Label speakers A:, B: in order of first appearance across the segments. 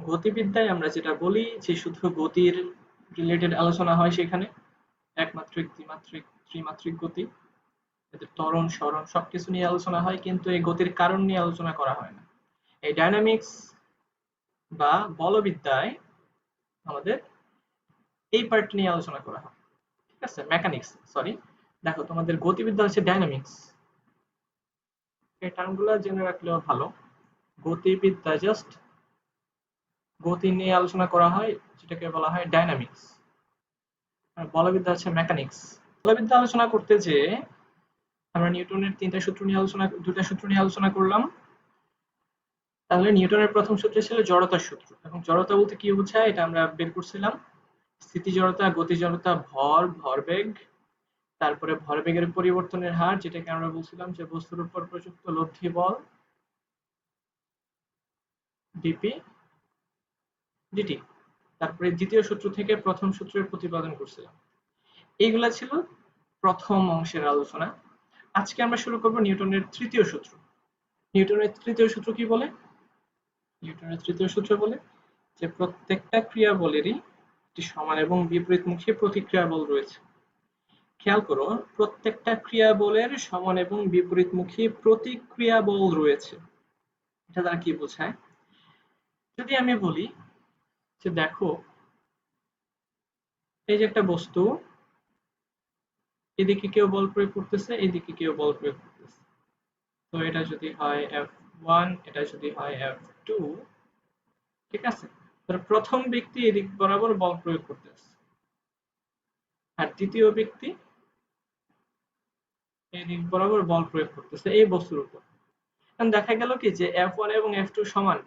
A: গতিবিদ্যায় আমরা যেটা বলি যে শুধু গতির রিলেটেড আলোচনা হয় সেখানে, একমাত্রিক, দ্বিমাত্রিক, ত্রিমাত্রিক গতি, এদের ত্বরণ, সরণ সবকিছু নিয়ে আলোচনা হয়, কিন্তু এই গতির কারণ নিয়ে আলোচনা করা হয় না। এই ডায়নামিক্স বা বলবিদ্যায় আমাদের এই পার্ট নিয়ে আলোচনা করা হয়। ঠিক আছে, মেকানিক্স, সরি। দেখো তোমাদের গতিবিদ্যা হচ্ছে ডায়নামিক্স, এই টার্মগুলো জেনে রাখলেও ভালো। গতিবিদ্যা জাস্ট গতি নিয়ে আলোচনা করা হয়, যেটাকে বলা হয় ডায়নামিক্স। আর বলবিদ্যা হচ্ছে মেকানিক্স। বলবিদ্যা আলোচনা করতে যে আমরা নিউটনের দুটা সূত্র নিয়ে আলোচনা করলাম। তাহলে নিউটনের প্রথম সূত্র ছিল জড়তার সূত্র, এবং জড়তা বলতে কি বোঝায় এটা আমরা বের করছিলাম। স্থিতি জড়তা, গতি জড়তা, ভরবেগ, তারপরে ভরবেগের পরিবর্তনের হার, যেটাকে আমরা বলছিলাম যে বস্তুর উপর প্রযুক্ত লব্ধি বল ডিপি ডিটি। তারপরে দ্বিতীয় সূত্র থেকে প্রথম সূত্রের প্রতিপাদন করছিলাম। এইগুলা ছিল প্রথম অংশের আলোচনা। আজকে আমরা শুরু করব নিউটনের তৃতীয় সূত্র। নিউটনের তৃতীয় সূত্র কি বলে? নিউটনের তৃতীয় সূত্র বলে যে প্রত্যেকটা ক্রিয়া বলেরই একটি সমান এবং বিপরীতমুখী প্রতিক্রিয়া বল রয়েছে। খেয়াল করো, প্রত্যেকটা ক্রিয়া বলের সমান এবং বিপরীতমুখী প্রতিক্রিয়া বল রয়েছে। এটা দ্বারা কি বোঝায়? যদি আমি বলি যে দেখো, এই যে একটা বস্তু, এদিকে কেউ বল প্রয়োগ করতেছে, এদিকে কেউ বল প্রয়োগ করতেছে। তো এটা যদি হয় F1, এটা যদি হয় F2, ঠিক আছে? প্রথম ব্যক্তি এদিক বরাবর বল প্রয়োগ করতেছে, আর দ্বিতীয় ব্যক্তি এদিক বরাবর বল প্রয়োগ করতেছে এই বস্তুর উপর। এখন দেখা গেল কি যে F1 এবং F2 সমান,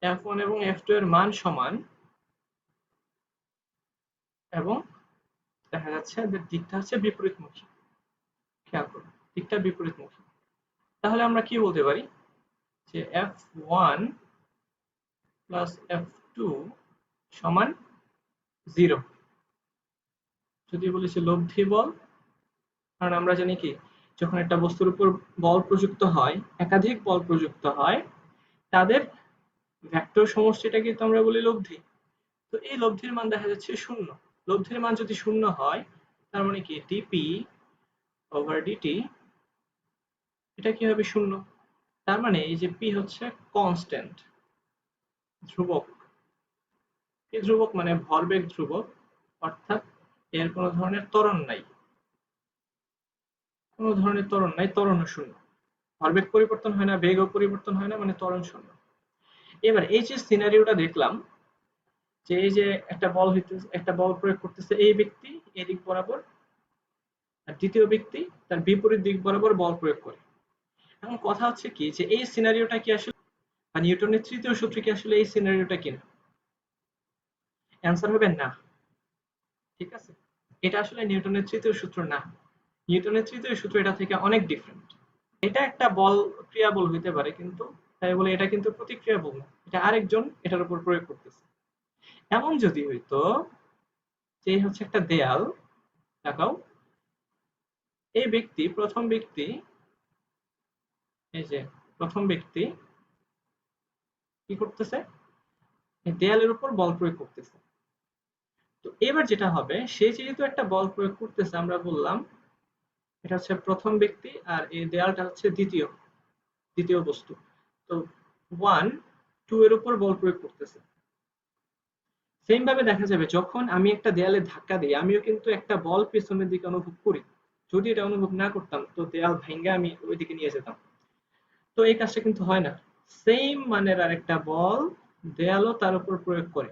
A: F1 এবং F2 এর মান সমান, এবং দেখা যাচ্ছে যে দিকটা হচ্ছে বিপরীতমুখী। খেয়াল করো, দিকটা বিপরীতমুখী। তাহলে আমরা কি বলতে পারি যে F1 প্লাস F2 সমান 0। যদি বলি যে লব্ধি বল, কারণ আমরা জানি কি, যখন একটা বস্তুর উপর বল প্রযুক্ত হয়, একাধিক বল প্রযুক্ত হয়, তাদের ভেক্টর সমষ্টিটা কিন্তু আমরা বলি লব্ধি। তো এই লব্ধির মান দেখা যাচ্ছে 0। লব্ধির মান যদি 0 হয়, তার মানে কি ডিপি ওভার ডিটি এটা কি হবে? 0। তার মানে এই যে পি হচ্ছে কনস্ট্যান্ট, ধ্রুবক। এই ধ্রুবক মানে ভরবেগ ধ্রুবক, অর্থাৎ এর কোনো ধরনের ত্বরণ নাই, কোনো ধরনের ত্বরণ নাই, ত্বরণও 0। ভরবেগ পরিবর্তন হয় না, বেগও পরিবর্তন হয় না, মানে ত্বরণ 0। এবার এই যে সিনারিওটা দেখলাম, যে এই যে একটা বল প্রয়োগ করতেছে এই ব্যক্তি এদিক বরাবর, আর দ্বিতীয় ব্যক্তি তার বিপরীত দিক বরাবর বল প্রয়োগ করে। এখন কথা হচ্ছে কি যে এই সিনারিওটা কি আসলে, বা নিউটনের তৃতীয় সূত্র কি আসলে এই সিনারিওটা কিনা? অ্যান্সার হবে না। ঠিক আছে, এটা আসলে নিউটনের তৃতীয় সূত্র না। নিউটনের তৃতীয় সূত্র এটা থেকে অনেক ডিফারেন্ট। এটা একটা বল, ক্রিয়া বল হইতে পারে, কিন্তু তাই বলে এটা কিন্তু প্রতিক্রিয়া বল না, এটা আরেকজন এটার উপর প্রয়োগ করতেছে। এমন যদি হইতো যে হচ্ছে একটা দেয়াল, দেখাও, এই ব্যক্তি প্রথম ব্যক্তি, এই যে প্রথম ব্যক্তি কি করতেছে, এই দেয়ালের উপর বল প্রয়োগ করতেছে। তো এবার যেটা হবে, সে যেহেতু একটা বল প্রয়োগ করতেছে, আমরা বললাম এটা হচ্ছে প্রথম ব্যক্তি, আর এই দেয়ালটা হচ্ছে দ্বিতীয় দ্বিতীয় বস্তু। তো 1 2 এর উপর বল প্রয়োগ করতেছে। সেম ভাবে দেখা যাবে যখন আমি একটা দেয়ালে ধাক্কা দিই, আমিও কিন্তু একটা বল পেছনের দিকে অনুভব করি। যদি এটা অনুভব না করতাম, তো দেয়াল ভেঙে আমি ওইদিকে নিয়ে যেতাম। তো এই কাজটা কিন্তু হয় না। সেম মানের আরেকটা বল দেয়ালও তার উপর প্রয়োগ করে,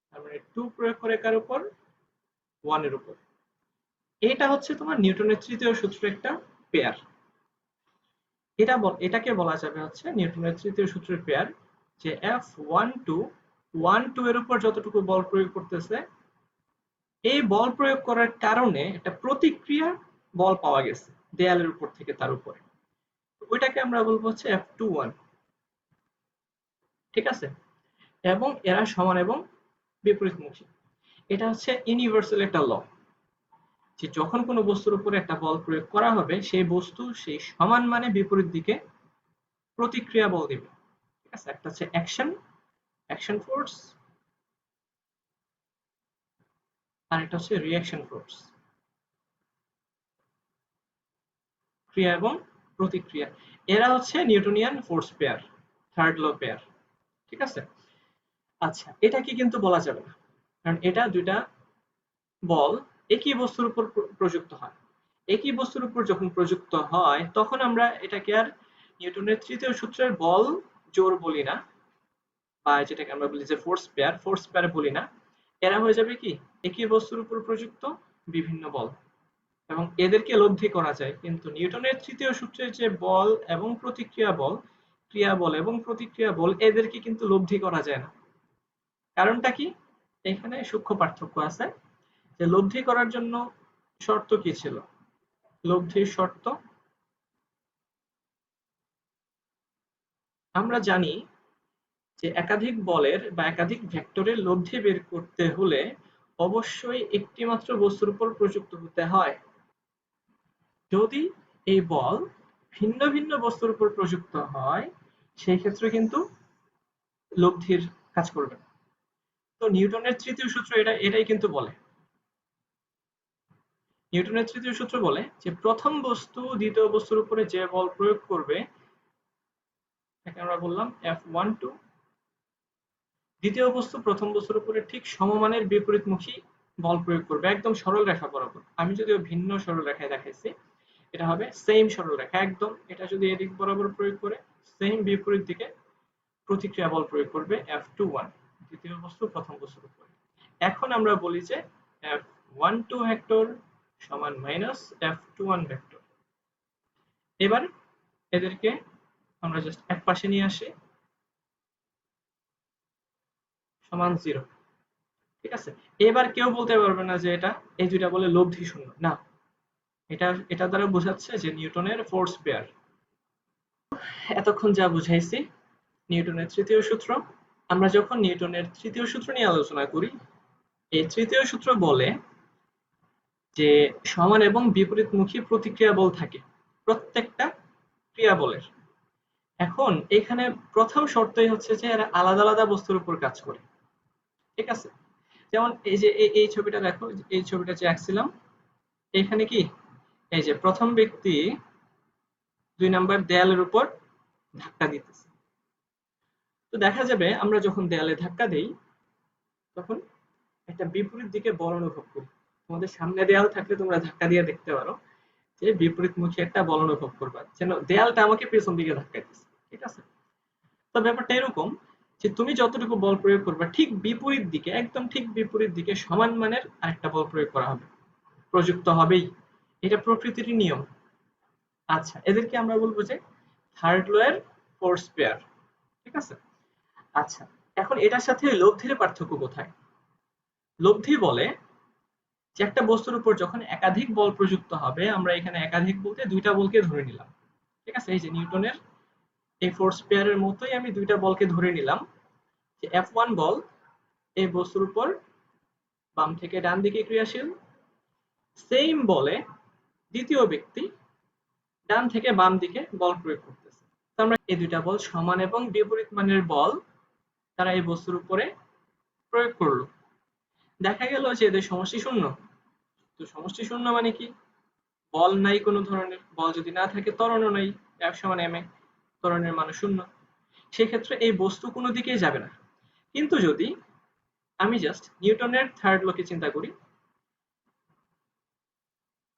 A: তার মানে 2 প্রয়োগ করে কার উপর? 1 এর উপর। এটা হচ্ছে তোমার নিউটনের তৃতীয় সূত্রের একটা পেয়ার। এটাকে বলা যাবে হচ্ছে নিউটনের তৃতীয় সূত্রের পেয়ার, যে F1 2 এর উপর যতটুকু বল প্রয়োগ করতেছে, এই বল প্রয়োগ করার কারণে একটা প্রতিক্রিয়া বল পাওয়া গেছে দেয়ালের উপর থেকে তার উপরে। ওইটাকে আমরা বলবো হচ্ছে F21। ঠিক আছে, এবং এরা সমান এবং বিপরীতমুখী। এটা হচ্ছে ইউনিভার্সাল একটা ল, যে যখন কোনো বস্তুর উপরে একটা বল প্রয়োগ করা হবে, সেই বস্তু সেই সমান মানে বিপরীত দিকে প্রতিক্রিয়া বল দিবে। ঠিক আছে, একটা হচ্ছে অ্যাকশন, অ্যাকশন ফোর্স, আর একটা হচ্ছে রিঅ্যাকশন ফোর্স, ক্রিয়া এবং প্রতিক্রিয়া। এরা হচ্ছে Newtonian force pair, third law pair. ঠিক আছে? আচ্ছা, এটা কি কিন্তু বলা যাবে না, কারণ এটা দুইটা বল একই বস্তুর উপর প্রযুক্ত হয়। একই বস্তুর উপর যখন প্রযুক্ত হয় তখন আমরা এটাকে আর নিউটনের তৃতীয় সূত্রের বল জোর বলি না, বা যেটাকে আমরা বলি যে ফোর্স পেয়ার বলি না। এরা হয়ে যাবে কি একই বস্তুর উপর প্রযুক্ত বিভিন্ন বল, এবং এদেরকে লব্ধি করা যায়। কিন্তু নিউটনের তৃতীয় সূত্রের যে বল এবং প্রতিক্রিয়া বল, ক্রিয়া বল এবং প্রতিক্রিয়া বল, এদেরকে কিন্তু লব্ধি করা যায় না। কারণটা কি? এখানে সূক্ষ্ম পার্থক্য আছে। যে লব্ধি করার জন্য শর্ত কি ছিল? লব্ধির শর্ত আমরা জানি যে একাধিক বলের বা একাধিক ভেক্টরের লব্ধি বের করতে হলে অবশ্যই একটি মাত্র বস্তুর উপর প্রযুক্ত হতে হয়। যদি এই বল ভিন্ন ভিন্ন বস্তুর উপর প্রযুক্ত হয় সেই ক্ষেত্রে কিন্তু লব্ধির কাজ করবে না। তো নিউটনের তৃতীয় সূত্র এটাই কিন্তু বলে। নিউটনের তৃতীয় সূত্র বলে যে প্রথম বস্তু দ্বিতীয় বস্তুর উপরে যে বল প্রয়োগ করবে, তাকে আমরা বললাম F12, দ্বিতীয় বস্তু প্রথম বস্তুর উপরে ঠিক সমমানের বিপরীতমুখী বল প্রয়োগ করবে, একদম সরল রেখা বরাবর। আমি যদিও ভিন্ন সরল রেখায় দেখাইছি, এটা হবে সেম সরল রেখা একদম। এটা যদি এদিক বরাবর প্রয়োগ করে, সেম বিপরীত দিকে প্রতিক্রিয়া বল প্রয়োগ করবে F21, দ্বিতীয় বস্তু প্রথম বস্তুর উপরে। এখন আমরা বলি যে F12 ভেক্টর সমান মাইনাস F21 ভেক্টর। এবার এদেরকে আমরা জাস্ট এক পাশে নিয়ে আসি, সমান 0। ঠিক আছে? এবার কেউ বলতে পারবে না যে এটা এই দুইটা বলে লব্ধি শূন্য না। এটা দ্বারা বোঝাচ্ছে যে নিউটনের ফোর্স পেয়ার। এতক্ষণ যা বুঝাইছি নিউটনের তৃতীয় সূত্র। আমরা যখন নিউটনের তৃতীয় সূত্র নিয়ে আলোচনা করি, এই তৃতীয় সূত্র বলে যে সমান এবং বিপরীতমুখী প্রতিক্রিয়া বল থাকে প্রত্যেকটা ক্রিয়া বলের। এখন এখানে প্রথম শর্তই হচ্ছে যে এরা আলাদা আলাদা বস্তুর উপর কাজ করে। ঠিক আছে? যেমন এই যে এই ছবিটা দেখো, এই ছবিটা যে আঁকছিলাম, এখানে কি এই যে প্রথম ব্যক্তি 2 নাম্বার দেয়ালের উপর ধাক্কা দিতেছে। তো দেখা যাবে আমরা যখন দেয়ালে ধাক্কা দেই তখন একটা বিপরীত দিকে বল অনুভব করি। তোমাদের সামনে দেয়াল থাকলে তোমরা ধাক্কা দিয়ে দেখতে পারো যে বিপরীতমুখী একটা বল অনুভব করবা, যেন দেয়ালটা আমাকে পেছন দিকে ধাক্কাইতেছে। ঠিক আছে? তো ব্যাপারটা এরকম যে তুমি যতটুকু বল প্রয়োগ করবা ঠিক বিপরীত দিকে, একদম ঠিক বিপরীত দিকে সমান মানের আরেকটা বল প্রয়োগ করা হবে, প্রযুক্ত হবেই। এটা প্রকৃতির নিয়ম। আচ্ছা, এদেরকে আমরা বলবো যে থার্ড ল এর ফোর্স পেয়ার। ঠিক আছে? আচ্ছা, এখন এটার সাথে লব্ধির পার্থক্য কোথায়? লব্ধি বলে যে একটা বস্তুর উপর যখন একাধিক বল প্রযুক্ত হবে, আমরা এখানে একাধিক বলতে দুইটা বলকে ধরে নিলাম। ঠিক আছে? এই যে নিউটনের এই ফোর্স পেয়ারের মতোই আমি দুইটা বলকে ধরে নিলাম যে F1 বল এই বস্তুর উপর বাম থেকে ডান দিকে ক্রিয়াশীল, সেম বলে দ্বিতীয় ব্যক্তি ডান থেকে বাম দিকে বল প্রয়োগ করতেছে। তো আমরা এই দুইটা বল সমান এবং বিপরীত মানের বল তারা এই বস্তুর উপরে প্রয়োগ করলো। দেখা গেল যে এদের সমষ্টি শূন্য। তো সমষ্টি শূন্য মানে কি? বল নাই কোনো ধরনের, বল যদি না থাকে ত্বরণও নাই, F সমান ma, ত্বরণের মান শূন্য। সেক্ষেত্রে এই বস্তু কোনো দিকেই যাবে না। কিন্তু যদি আমি জাস্ট নিউটনের থার্ড লকে চিন্তা করি,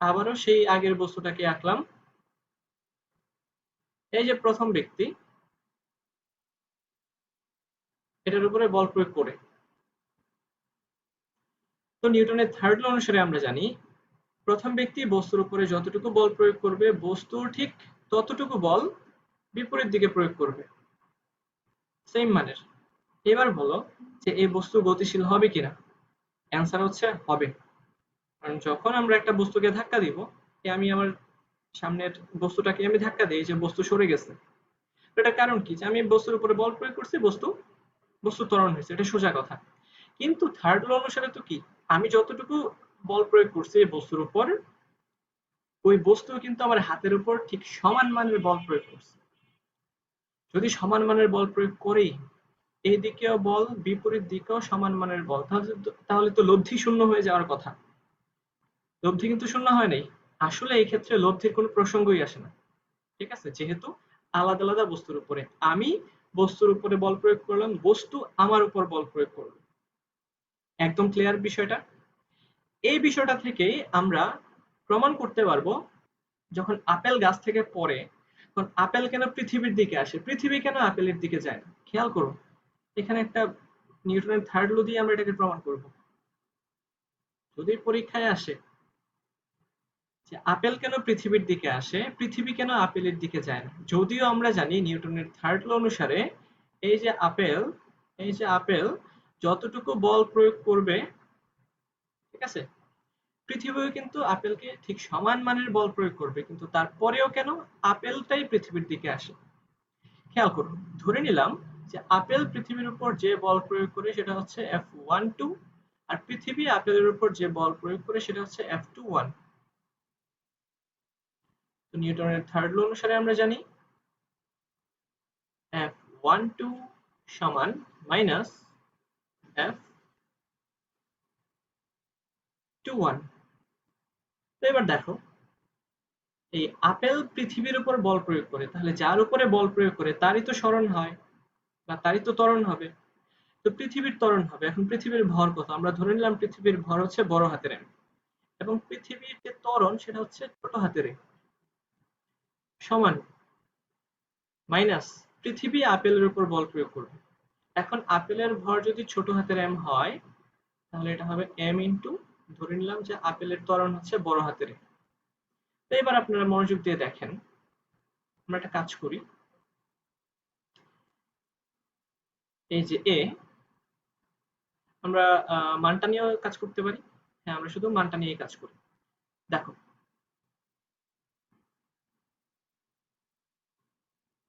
A: আবারও সেই আগের বস্তুটাকে আঁকলাম। এই যে প্রথম ব্যক্তি এটার উপরে বল প্রয়োগ করে, তো নিউটনের থার্ড ল অনুসারে আমরা জানি প্রথম ব্যক্তি বস্তুর উপরে যতটুকু বল প্রয়োগ করবে বস্তুর ঠিক ততটুকু বল বিপরীত দিকে প্রয়োগ করবে, সেম মানের। এবার বলো যে এই বস্তু গতিশীল হবে কিনা? অ্যান্সার হচ্ছে হবে। কারণ যখন আমরা একটা বস্তুকে ধাক্কা দিব, আমি আমার সামনের বস্তুটাকে আমি ধাক্কা দিই, যে বস্তু সরে গেছে। এটা কারণ কি? যে আমি বস্তুর উপরে বল প্রয়োগ করছি, বস্তু ত্বরণ হয়েছে, এটা সোজা কথা। কিন্তু থার্ড ল অনুসারে তো কি, আমি যতটুকু বল প্রয়োগ করছি এই বস্তুর উপর, ওই বস্তু কিন্তু আমার হাতের উপর ঠিক সমান মানের বল প্রয়োগ করছে। যদি সমান মানের বল প্রয়োগ করি, এই দিকেও বল বিপরীত দিকেও সমান মানের বল, তাহলে তো লব্ধি শূন্য হয়ে যাওয়ার কথা। লব্ধি কিন্তু শূন্য হয় নাই। আসলে এই ক্ষেত্রে লব্ধির কোনো প্রসঙ্গই আসে না। ঠিক আছে, যেহেতু আলাদা আলাদা বস্তুর উপরে, আমি বস্তুর উপরে বল প্রয়োগ করলাম, বস্তু আমার উপর বল প্রয়োগ করলো। একদম ক্লিয়ার বিষয়টা? এই বিষয়টা থেকেই আমরা প্রমাণ করতে পারবো, যখন আপেল গাছ থেকে পড়ে তখন আপেল কেন পৃথিবীর দিকে আসে, পৃথিবী কেন আপেলের দিকে যায় না। খেয়াল করুন, এখানে একটা নিউটনের থার্ড ল দিয়ে আমরা এটাকে প্রমাণ করব। যদি পরীক্ষায় আসে যে আপেল কেন পৃথিবীর দিকে আসে, পৃথিবী কেন আপেলের দিকে যায় না, যদিও আমরা জানি নিউটনের থার্ড ল অনুসারে এই যে আপেল, এই যে আপেল যতটুকু বল প্রয়োগ করবে, ঠিক আছে, পৃথিবীও কিন্তু আপেলকে ঠিক সমান মানের বল প্রয়োগ করবে, কিন্তু তারপরেও কেন আপেলটাই পৃথিবীর দিকে আসে। খেয়াল করুন, ধরে নিলাম যে আপেল পৃথিবীর উপর যে বল প্রয়োগ করে সেটা হচ্ছে F12, আর পৃথিবী আপেলের উপর যে বল প্রয়োগ করে সেটা হচ্ছে F21। তো নিউটনের থার্ড ল অনুসারে আমরা জানি F12 সমান মাইনাস F21। তো এবার দেখো, এই আপেল পৃথিবীর উপর বল প্রয়োগ করে, তাহলে যার উপরে বল প্রয়োগ করে তারই তো সরণ হয় বা তারই তো ত্বরণ হবে। তো পৃথিবীর ত্বরণ হবে। এখন পৃথিবীর ভর কত? আমরা ধরে নিলাম পৃথিবীর ভর হচ্ছে বড় হাতের M, এবং পৃথিবীর যে ত্বরণ সেটা হচ্ছে ছোট হাতের M, সমান মাইনাস পৃথিবী আপেলের উপর বল প্রয়োগ করবে। এখন আপেলের ভর যদি ছোট হাতের M হয়, তাহলে এটা হবে M ইন্টু, ধরে নিলাম যে আপেলের ত্বরণ হচ্ছে বড় হাতের M। তো এবার আপনারা মনোযোগ দিয়ে দেখেন, আমরা একটা কাজ করি। এই যে A, আমরা মানটা নিয়েও কাজ করতে পারি। হ্যাঁ, আমরা শুধু মানটা নিয়ে কাজ করি। দেখো,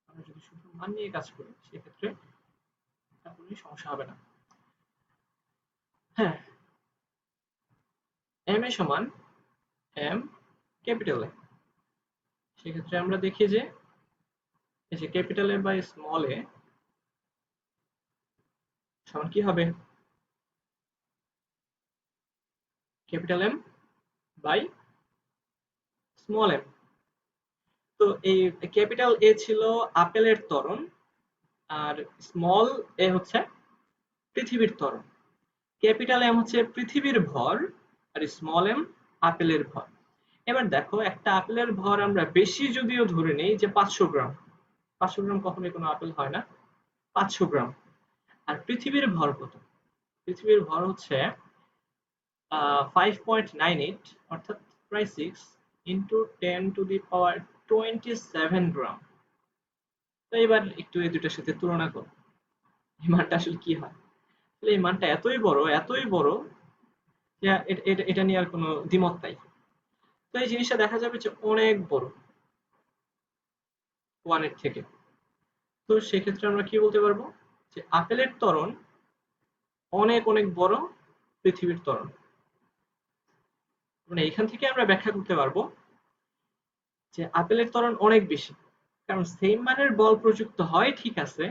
A: আমরা যদি শুধু মান নিয়ে কাজ করি সেক্ষেত্রে কোনো সমস্যা হবে না। হ্যাঁ, এম এ সমান এম ক্যাপিটাল এ। সেক্ষেত্রে আমরা দেখি যে এই যে capital A by small A সমান কি হবে? Capital M by small M. তো এই ক্যাপিটাল এ ছিল আপেলের ত্বরণ, আর স্মল এ হচ্ছে পৃথিবীর ত্বরণ। ক্যাপিটাল এম হচ্ছে পৃথিবীর ভর, আর স্মল এম আপেলের ভর। এবার দেখো, একটা আপেলের ভর আমরা বেশি যদিও ধরে নেই যে 500 গ্রাম, 500 গ্রাম কখনোই কোনো আপেল হয় না, 500 গ্রাম। আর পৃথিবীর ভর কত? পৃথিবীর ভর হচ্ছে 5.98, অর্থাৎ প্রায় 6 ইন্টু 10 টু দি পাওয়ার 27 গ্রাম। তো এবার একটু এই দুটার সাথে তুলনা করো, এই মানটা আসলে কি হয়। এই মানটা এতই বড় যে এটা নিয়ে আর কোনো দ্বিমত নাই। তো এই জিনিসটা দেখা যাবে যে অনেক বড় ওয়ানের থেকে। তো সেক্ষেত্রে আমরা কি বলতে পারবো যে আপেলের ত্বরণ অনেক অনেক বড় পৃথিবীর ত্বরণ। মানে এখান থেকে আমরা ব্যাখ্যা করতে পারবো যে আপেলের ত্বরণ অনেক বেশি, কারণ সেম মানের বল প্রযুক্ত হয় ঠিক আছে,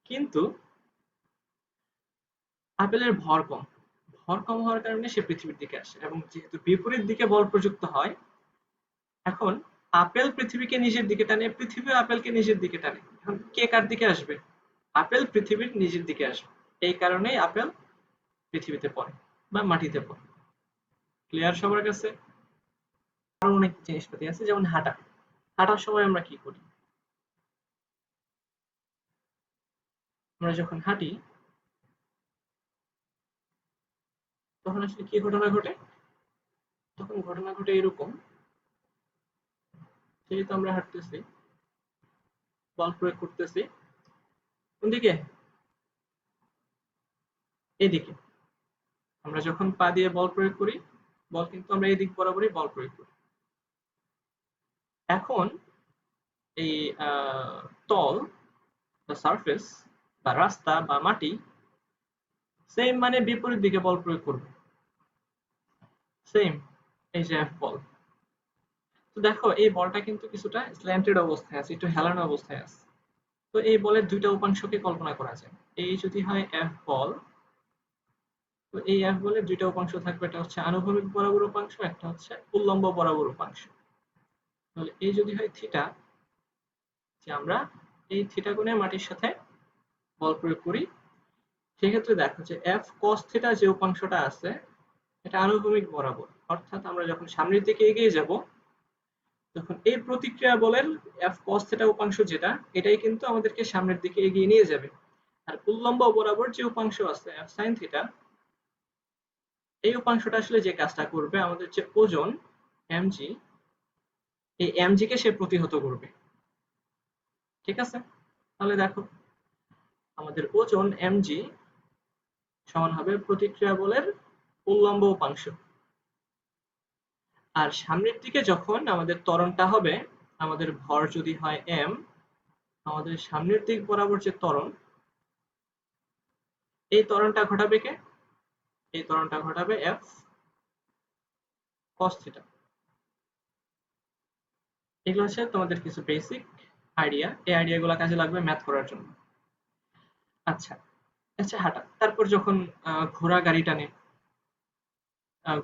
A: কিন্তু আপেলের ভর কম। ভর কম হওয়ার কারণে সে পৃথিবীর দিকে আসে, এবং যেহেতু বিপরীত দিকে বল প্রযুক্ত হয়, এখন আপেল পৃথিবীকে নিজের দিকে টানে, পৃথিবী আপেলকে নিজের দিকে টানে। এখন কে কার দিকে আসবে? আপেল পৃথিবীর নিজের দিকে আসবে। এই কারণেই আপেল পৃথিবীতে পড়ে বা মাটিতে পড়ে। ক্লিয়ার সবার কাছে? আরো অনেক জিনিসপাতি আছে, যেমন হাঁটা। হাঁটার সময় আমরা কি করি? আমরা যখন হাঁটি তখন আসলে কি ঘটনা ঘটে? তখন ঘটনা ঘটে এরকম, যেহেতু আমরা হাঁটতেছি, বল প্রয়োগ করতেছি কোন দিকে? এদিকে। আমরা যখন পা দিয়ে বল প্রয়োগ করি, বল কিন্তু আমরা এই দিক বরাবরই বল প্রয়োগ করি। এখন এই তল বা সারফেস বা রাস্তা বা মাটি সেম মানে বিপরীত দিকে বল প্রয়োগ করবে। সেম, এই যে এফ বল। তো দেখো, এই বলটা কিন্তু কিছুটা স্ল্যান্টেড অবস্থায় আছে, একটু হেলানো অবস্থায় আছে। তো এই বলের দুইটা উপাংশকে কল্পনা করা যায়। এই যদি হয় এফ বল, তো এই এফ বলের দুইটা উপাংশ থাকবে, একটা হচ্ছে আনুভূমিক বরাবর উপাংশ, একটা হচ্ছে উল্লম্ব বরাবর উপাংশ। তাহলে এই যদি হয় থিটা, যে আমরা এই থিটা কোণে মাটির সাথে বল প্রয়োগ করি, সেক্ষেত্রে দেখো যে এফ কস থিটা যে উপাংশটা আছে এটা আনুভূমিক বরাবর, অর্থাৎ আমরা যখন সামনের দিকে এগিয়ে যাব তখন এই প্রতিক্রিয়া বলের এফ কস থিটা উপাংশ যেটা, এটাই কিন্তু আমাদেরকে সামনের দিকে এগিয়ে নিয়ে যাবে। আর উল্লম্ব বরাবর যে উপাংশ আছে এফ সাইন থিটা, এই উপাংশটা আসলে যে কাজটা করবে, আমাদের যে ওজন এমজি, এই এমজি কে সে প্রতিহত করবে। ঠিক আছে, তাহলে দেখো আমাদের ওজন এমজি সমান হবে প্রতিক্রিয়া বলের উল্লম্ব উপাংশ। আর সামনের দিকে যখন আমাদের ত্বরণটা হবে, আমাদের ভর যদি হয় এম, আমাদের সামনের দিক বরাবর যে ত্বরণ, এই ত্বরণটা ঘটাবে কে? এই ত্বরণটা ঘটাবে এফ কস থিটা। এগুলো হচ্ছে তোমাদের কিছু বেসিক আইডিয়া, এই আইডিয়াগুলো কাজে লাগবে ম্যাথ করার জন্য। আচ্ছা, আচ্ছা হাঁটা, তারপর যখন ঘোড়া গাড়ি টানে,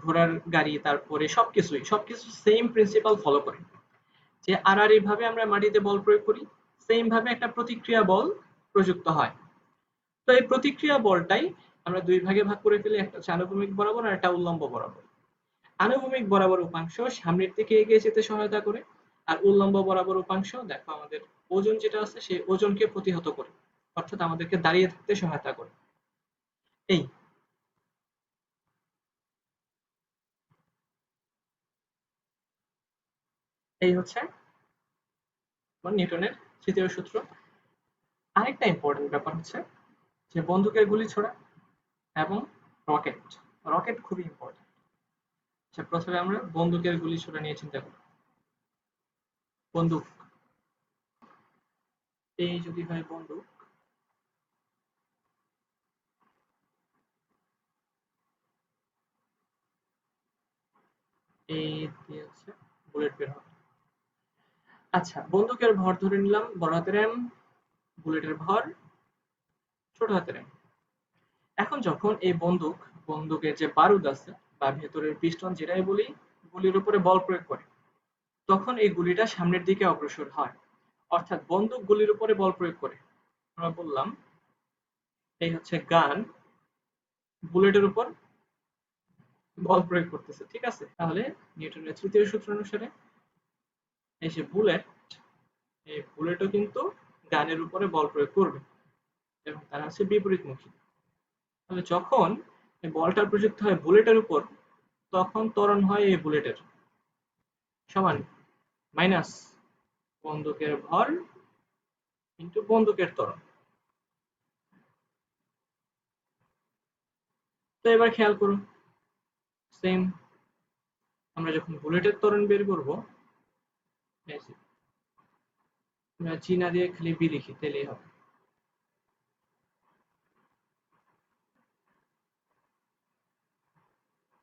A: ঘোড়ার গাড়ি, তারপরে সবকিছু সেম প্রিন্সিপাল ফলো করে, যে আড়াআড়ি ভাবে আমরা মাটিতে বল প্রয়োগ করি, সেম ভাবে একটা প্রতিক্রিয়া বল প্রযুক্ত হয়। তো এই প্রতিক্রিয়া বলটাই আমরা দুই ভাগে ভাগ করে ফেলি, একটা হচ্ছে আনুভূমিক বরাবর আর একটা উল্লম্ব বরাবর। আনুভূমিক বরাবর উপাংশ সামনের দিকে এগিয়ে যেতে সহায়তা করে, আর উল্লম্ব বরাবর উপাংশ দেখো আমাদের ওজন যেটা আছে সেই ওজনকে প্রতিহত করে, অর্থাৎ আমাদেরকে দাঁড়িয়ে থাকতে সহায়তা করে। এই এই হচ্ছে নিউটনের তৃতীয় সূত্র। আরেকটা ইম্পর্টেন্ট ব্যাপার হচ্ছে যে বন্দুকের গুলি ছোড়া এবং রকেট। রকেট খুবই ইম্পর্টেন্ট। আচ্ছা, প্রথমে আমরা বন্দুকের গুলি ছোড়া নিয়ে চিন্তা করি। বন্দুক, এই যদি হয় বন্দুক, এই দিয়ে হচ্ছে বুলেট বের হবে। আচ্ছা, বন্দুকের ভর ধরে নিলাম বড় হাতের এম, বুলেটের ভর ছোট হাতের এম। এখন যখন এই বন্দুকের যে বারুদ আছে বা ভেতরের পিস্টন যেটাই বলি, গুলির উপরে বল প্রয়োগ করে, তখন এই গুলিটা সামনের দিকে অগ্রসর হয়, অর্থাৎ বন্দুক গুলির উপরে বল প্রয়োগ করে। আমরা বললাম এই হচ্ছে গান বুলেটের উপর বল প্রয়োগ করতেছে। ঠিক আছে, তাহলে নিউটনের তৃতীয় সূত্র অনুসারে এই যে বুলেট, এই বুলেটও কিন্তু গানের উপরে বল প্রয়োগ করবে এবং তারা হচ্ছে বিপরীতমুখী। তাহলে যখন এই বলটা প্রযুক্ত হয় বুলেটের উপর, তখন ত্বরণ হয় এই বুলেটের সমান মাইনাস বন্দুকের ভর ইন্টু বন্দুকের ত্বরণ। তো এবার খেয়াল করুন, সেম আমরা যখন বুলেটের ত্বরণ বের করব, আমরা জি না দিয়ে খালি বি লিখি তাহলেই হবে।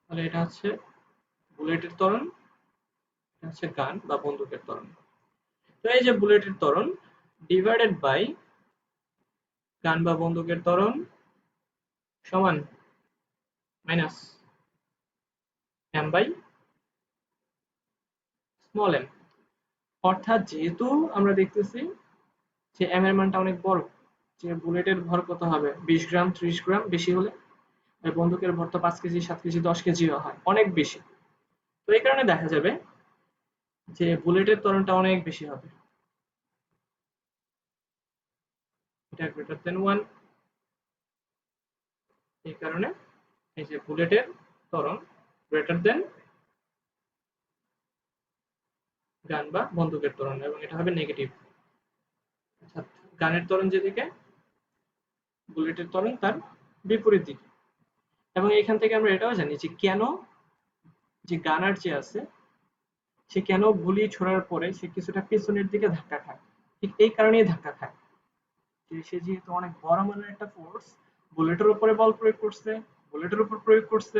A: তাহলে এটা হচ্ছে বুলেটের ত্বরণ, এটা হচ্ছে গান বা বন্দুকের ত্বরণ। তো এই যে বুলেটের ত্বরণ ডিভাইডেড বাই গান বা বন্দুকের ত্বরণ সমান minus M by small M. অর্থাৎ যেহেতু আমরা দেখতেছি যে এম এর মানটা অনেক বড়, যে বুলেটের ভর কত হবে 20 গ্রাম 30 গ্রাম বেশি হলে, আর বন্দুকের ভর তো 5 কেজি 7 কেজি 10 কেজিও হয়, অনেক বেশি। তো এই কারণে দেখা যাবে যে বুলেটের ত্বরণটা অনেক বেশি হবে, এটা গ্রেটার দেন 1। এই কারণে এই যে বুলেটের ত্বরণ গ্রেটার দেন গান বা বন্দুকের ত্বরণ, এবং এটা হবে নেগেটিভ। অর্থাৎ গানের ত্বরণ যেদিকে, বুলেটের ত্বরণ তার বিপরীত দিকে। এবং এখান থেকে আমরা এটাও জানি যে কেন, যে গানার যে আছে সে কেন গুলি ছোড়ার পরে সে কিছুটা পেছনের দিকে ধাক্কা খায়। ঠিক এই কারণেই ধাক্কা খায়, যে সে যেহেতু অনেক বড় মানের একটা ফোর্স বুলেটের উপরে বল প্রয়োগ করছে, বুলেটের উপর প্রয়োগ করছে,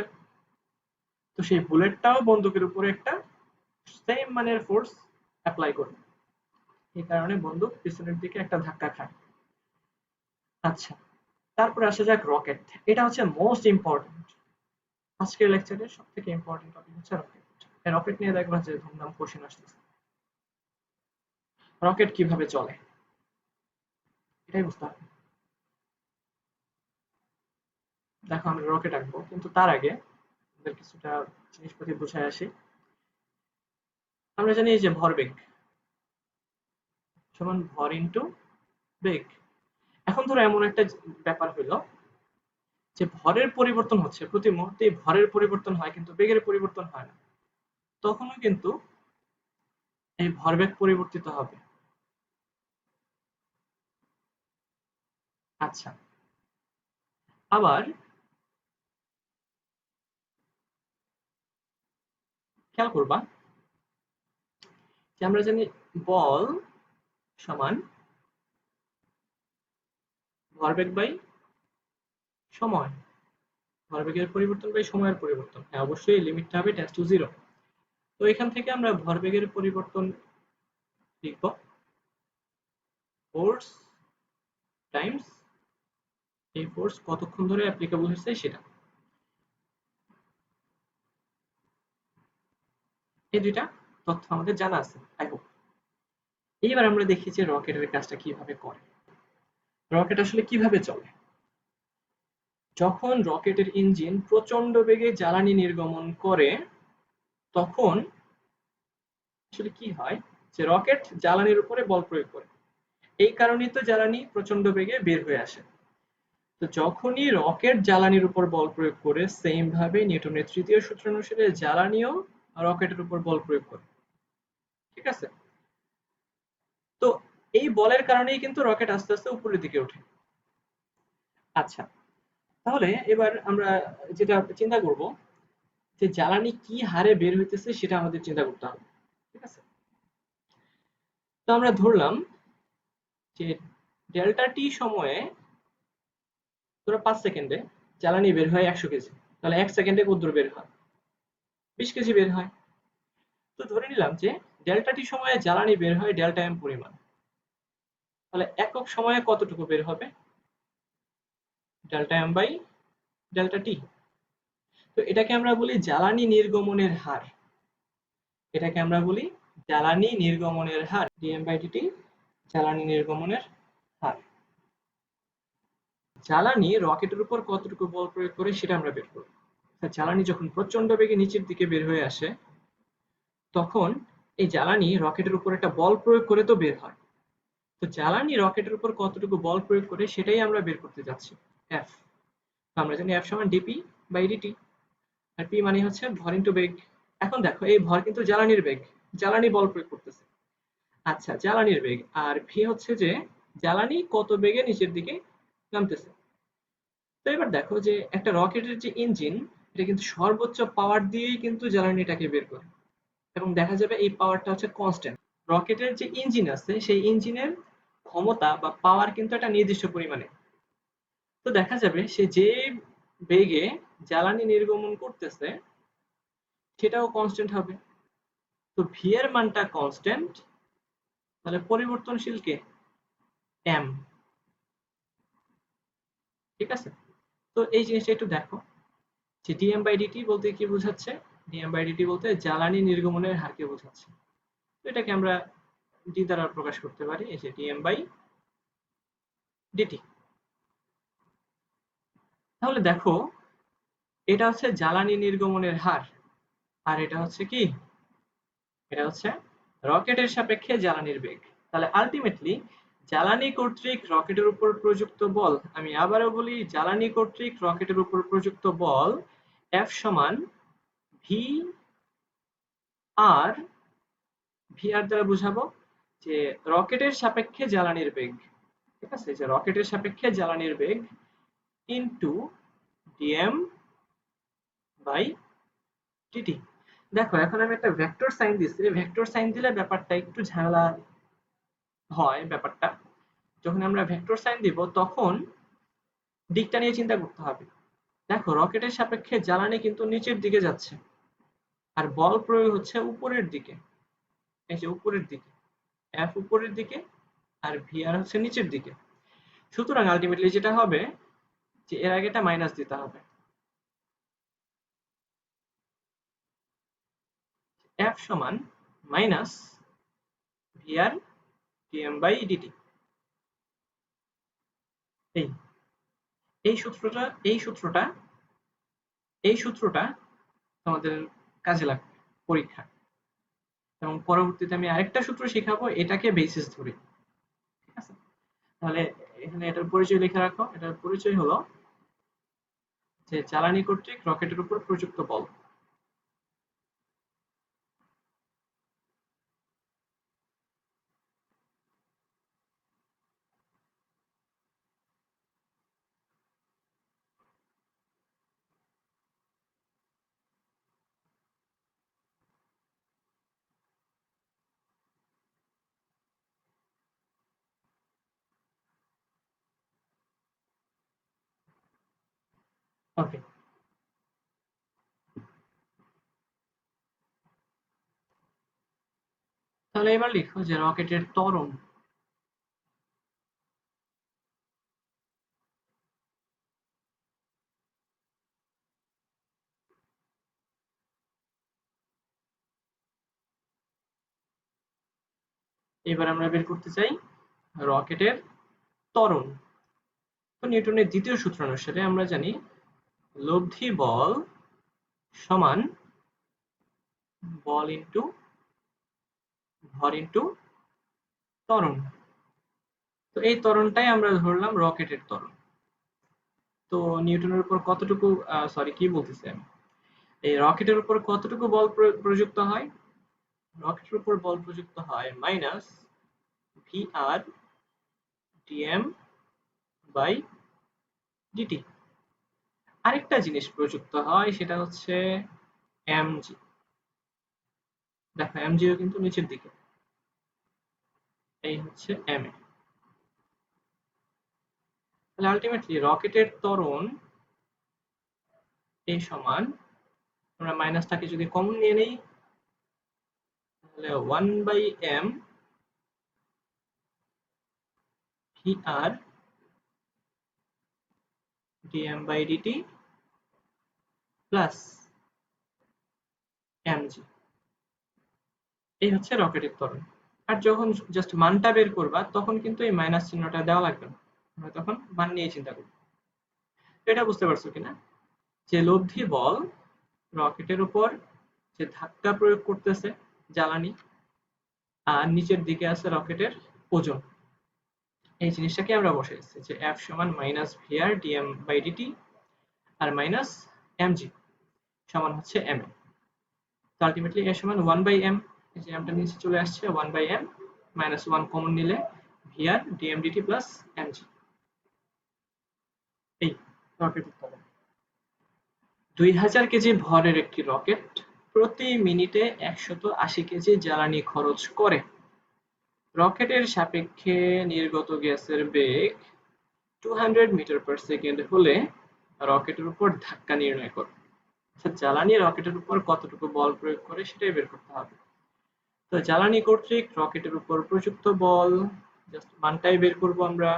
A: তো সেই বুলেটটাও বন্দুকের উপরে একটা সেম মানের ফোর্স অ্যাপ্লাই করবে। এই কারণে বন্দুক পিছনের দিকে একটা ধাক্কা খায়। আচ্ছা, তারপরে আসা যাক রকেট। এটা হচ্ছে মোস্ট ইম্পর্টেন্ট। আজকের লেকচারের সবথেকে ইম্পর্টেন্ট টপিক হচ্ছে রকেট। রকেট নিয়ে দেখবা যে ধুমধাম কোশ্চেন আসতেছে। রকেট কিভাবে চলে এটাই বুঝতে হবে। দেখো আমরা রকেট আঁকবো, কিন্তু তার আগে আমাদের কিছুটা জিনিসপাতি বুঝায় আসি। আমরা জানি যে ভরবেগ সমান ভর ইনটু বেগ। এখন ধরো এমন একটা ব্যাপার হইলো যে ভরের পরিবর্তন হচ্ছে, প্রতি মুহূর্তে ভরের পরিবর্তন হয় কিন্তু বেগের পরিবর্তন হয় না। তখনও কিন্তু এই ভরবেগ পরিবর্তিত হবে। আচ্ছা, আবার খেয়াল করবা যে আমরা জানি বল সমান ভরবেগ বাই সময়। ভরবেগের পরিবর্তন বাই সময়ের পরিবর্তন। হ্যাঁ, অবশ্যই লিমিটটা হবে টেন্ডস টু 0। তো এখান থেকে আমরা ভরবেগের পরিবর্তন লিখব ফোর্স টাইমস এই ফোর্স কতক্ষণ ধরে অ্যাপ্লিকেবল হচ্ছে সেটা। এই দুইটা তথ্য আমাদের জানা আছে আই হোপ। এইবার আমরা দেখি যে রকেটের কাজটা কিভাবে করে। রকেট আসলে কিভাবে চলে। যখন রকেটের ইঞ্জিন প্রচন্ড বেগে জ্বালানি নির্গমন করে তখন আসলে কি হয় যে রকেট জ্বালানির উপরে বল প্রয়োগ করে। এই কারণেই তো জ্বালানি প্রচন্ড বেগে বের হয়ে আসে। তো যখনই রকেট জ্বালানির উপর বল প্রয়োগ করে সেম ভাবে নিউটনের তৃতীয় সূত্র অনুসারে জ্বালানিও রকেটের উপর বল প্রয়োগ করে। ঠিক আছে? তো এই বলের কারণেই কিন্তু রকেট আস্তে আস্তে উপরের দিকে ওঠে। আচ্ছা, তাহলে এবার আমরা যেটা চিন্তা করব যে জ্বালানি কি হারে বের হইতেছে সেটা আমাদের চিন্তা করতে হবে। ঠিক আছে? তো আমরা ধরলাম যে ডেল্টা টি সময়ে ধরো 5 সেকেন্ডে জ্বালানি বের হয় 100 কেজি। তাহলে 1 সেকেন্ডে কতদূর বের হয়? 20 কেজি বের হয়। তো ধরে নিলাম যে ডেল্টা টি সময়ে জ্বালানি বের হয় ডেল্টা এম পরিমাণ। তাহলে একক সময়ে কতটুকু বের হবে? ডেল্টা এম বাই ডেল্টা টি। তো এটাকে আমরা বলি জ্বালানি নির্গমনের হার। এটাকে আমরা বলি জ্বালানি নির্গমনের হার, ডিএম বাই ডিটি জ্বালানি নির্গমনের হার। জ্বালানি রকেটের উপর কতটুকু বল প্রয়োগ করে সেটা আমরা বের করব। জ্বালানি যখন প্রচন্ড বেগে নিচের দিকে বের হয়ে আসে তখন এই জ্বালানি রকেটের উপর একটা বল প্রয়োগ করে তো বের হয়। তো জ্বালানি রকেটের উপর কতটুকু বল প্রয়োগ করে সেটাই আমরা বের করতে যাচ্ছি, এফ। আমরা জানি এফ সমান ডিপি বাই ডিটি, আর পি মানে হচ্ছে ভর ইনটু বেগ। এখন দেখো এই ভর কিন্তু জ্বালানির বেগ, জ্বালানি বল প্রয়োগ করতেছে। আচ্ছা, জ্বালানির বেগ, আর ভি হচ্ছে যে জ্বালানি কত বেগে নিচের দিকে নামতেছে। তো এবার দেখো যে একটা রকেটের যে ইঞ্জিন এটা কিন্তু সর্বোচ্চ পাওয়ার দিয়েই কিন্তু জ্বালানিটাকে বের করে, এবং দেখা যাবে এই পাওয়ারটা হচ্ছে কনস্ট্যান্ট। রকেটের যে ইঞ্জিন আছে সেই ইঞ্জিনের ক্ষমতা বা পাওয়ার কিন্তু একটা নির্দিষ্ট পরিমাণে। তো দেখা যাবে সে যে বেগে জ্বালানি নির্গমন করতেছে সেটাও কনস্ট্যান্ট হবে। তো ভি এর মানটা কনস্ট্যান্ট, তাহলে পরিবর্তনশীল কে? এম। ঠিক আছে? তো এই জিনিসটা একটু দেখো যে ডিএম বাই ডিটি বলতে কি বোঝাচ্ছে। ডিএম বাই ডিটি বলতে জ্বালানি নির্গমনের হারকে বোঝাচ্ছে। তো এটাকে আমরা ডি দ্বারা প্রকাশ করতে পারি, এই যে ডিএম বাই ডিটি। তাহলে দেখো এটা হচ্ছে জ্বালানি নির্গমনের হার, আর এটা হচ্ছে কি? এটা হচ্ছে রকেটের সাপেক্ষে জ্বালানির বেগ। তাহলে আলটিমেটলি জ্বালানি কর্তৃক রকেটের উপর প্রযুক্ত বল, আমি আবারও বলি জ্বালানি কর্তৃক রকেটের উপর প্রযুক্ত বল এফ সমান ভি আর। ভি আর দ্বারা বুঝাবো যে রকেটের সাপেক্ষে জ্বালানির বেগ। ঠিক আছে? যে রকেটের সাপেক্ষে জ্বালানির বেগ ইনটু ডিএম বাই ডিটি। দেখো এখন আমি একটা ভেক্টর সাইন দিচ্ছি, ভেক্টর সাইন দিলে ব্যাপারটা একটু ঝামেলা হয়। ব্যাপারটা যখন আমরা ভেক্টর সাইন দিব তখন দিকটা নিয়ে চিন্তা করতে হবে। দেখো রকেটের সাপেক্ষে জ্বালানি কিন্তু নিচের দিকে যাচ্ছে, আর বল প্রয়োগ হচ্ছে উপরের দিকে, এই যে উপরের দিকে। এফ উপরের দিকে আর ভি আর হচ্ছে নিচের দিকে। সুতরাং আলটিমেটলি যেটা হবে যে এর আগে একটা মাইনাস দিতে হবে। এফ সমান minus V R DM by DT. এই এই সূত্রটা এই সূত্রটা তোমাদের কাজে লাগবে পরীক্ষা, এবং পরবর্তীতে আমি আরেকটা সূত্র শেখাবো এটাকে বেসিস ধরে। ঠিক আছে, তাহলে এখানে এটার পরিচয় লিখে রাখো। এটার পরিচয় হলো যে জ্বালানি কর্তৃক রকেটের উপর প্রযুক্ত বল। ওকে, তাহলে এবার লিখো যে রকেটের ত্বরণ। এবার আমরা বের করতে চাই রকেটের ত্বরণ। তো নিউটনের দ্বিতীয় সূত্র অনুসারে আমরা জানি লব্ধি বল সমান বল ইনটু ভর ইনটু ত্বরণ। তো এই ত্বরণটাই আমরা ধরলাম রকেটের ত্বরণ। তো নিউটনের উপর কতটুকু সরি কি বলতেছি আমি, এই রকেটের উপর কতটুকু বল প্রযুক্ত হয়? রকেটের উপর বল প্রযুক্ত হয় minus V R DM by DT. আরেকটা জিনিস প্রযুক্ত হয় সেটা হচ্ছে এমজি। দেখো এমজিও কিন্তু নিচের দিকে, এই হচ্ছে এম এ। তাহলে আলটিমেটলি রকেটের ত্বরণ এই সমান, আমরা মাইনাসটাকে যদি কমন নিয়ে নেই তাহলে 1/m V R DM by DT plus MG. এই হচ্ছে রকেটের ত্বরণ। আর যখন জাস্ট মানটা বের করবা তখন কিন্তু এই মাইনাস চিহ্নটা দেওয়া লাগবে না, আমরা তখন মান নিয়ে চিন্তা করব। এটা বুঝতে পারছো কিনা যে লব্ধি বল রকেটের উপর যে ধাক্কা প্রয়োগ করতেছে জ্বালানি, আর নিচের দিকে আছে রকেটের ওজন, এই জিনিসটাকে আমরা বসাইছি যে এফ সমান minus V R DM by DT আর মাইনাস এমজি সমান হচ্ছে এম। তো আলটিমেটলি এ সমান 1/m, এই যে এমটা নিচে চলে আসছে 1/m, মাইনাস 1 কমন নিলে V R DM DT plus MG. এই রকেটের ত্বরণ। 2000 কেজি ভরের একটি রকেট প্রতি মিনিটে 180 কেজি জ্বালানি খরচ করে। রকেটের সাপেক্ষে নির্গত গ্যাসের বেগ 200 মিটার পার সেকেন্ড হলে রকেটের উপর ধাক্কা নির্ণয় করো। অর্থাৎ জ্বালানি রকেটের উপর কতটুকু বল প্রয়োগ করে সেটাই বের করতে হবে। তো জ্বালানি কর্তৃক রকেটের উপর প্রযুক্ত বল জাস্ট মানটাই বের করব আমরা,